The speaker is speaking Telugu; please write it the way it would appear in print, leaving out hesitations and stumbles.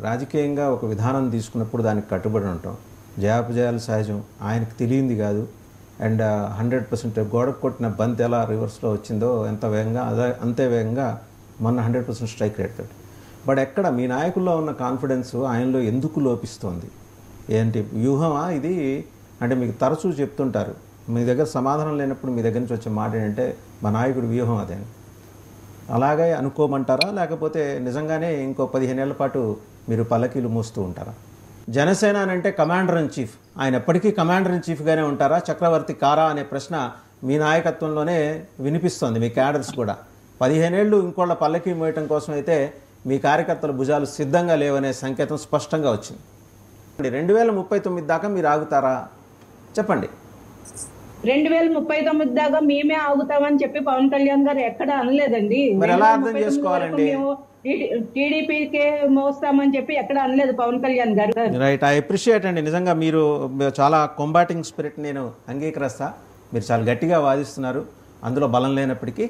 రాజకీయంగా ఒక విధానం తీసుకున్నప్పుడు దానికి కట్టుబడి ఉంటాం. జయాపజయాలు సహజం. ఆయనకు తెలియంది కాదు. అండ్ 100% గోడకు కొట్టిన బంతి ఎలా రివర్స్లో వచ్చిందో ఎంత వేగంగా అంతే వేగంగా మొన్న 100% స్ట్రైక్ రేట్ తోటి. బట్ ఎక్కడ మీ నాయకుల్లో ఉన్న కాన్ఫిడెన్స్ ఆయనలో ఎందుకు లోపిస్తోంది? ఏంటి వ్యూహమా ఇది? అంటే మీకు తరచూ చెప్తుంటారు, మీ దగ్గర సమాధానం లేనప్పుడు మీ దగ్గర నుంచి వచ్చే మాట ఏంటంటే మా నాయకుడు వ్యూహం అదే. అలాగే అనుకోమంటారా, లేకపోతే నిజంగానే ఇంకో 15 ఏళ్ల పాటు మీరు పల్లకీలు మోస్తూ ఉంటారా? జనసేన అంటే కమాండర్ ఇన్ చీఫ్, ఆయన ఎప్పటికీ కమాండర్ ఇన్ చీఫ్గానే ఉంటారా, చక్రవర్తి కారా అనే ప్రశ్న మీ నాయకత్వంలోనే వినిపిస్తోంది. మీ క్యాడర్స్ కూడా 15 ఏళ్ళు ఇంకోళ్ళ పల్లకీ మోయటం కోసం అయితే మీ కార్యకర్తల భుజాలు సిద్ధంగా లేవనే సంకేతం స్పష్టంగా వచ్చింది. 2039 దాకా మీరు ఆగుతారా? చెప్పండి. 2039 దాకా మేమే ఆగుతామని చెప్పి పవన్ కళ్యాణ్ గారు ఎక్కడ అనలేదండి. మరి ఎలా అర్థం చేసుకోవాలండి? టీడీపీకే మోస్తామని చెప్పి ఎక్కడ అనలేదు పవన్ కళ్యాణ్ గారు. రైట్, ఐ అప్రిషియేట్ అండి. నిజంగా మీరు చాలా కాంబాటింగ్ స్పిరిట్ నేను అంగీకరిస్తా. మీరు చాలా గట్టిగా వాదిస్తున్నారు, అందులో బలం లేనప్పటికీ.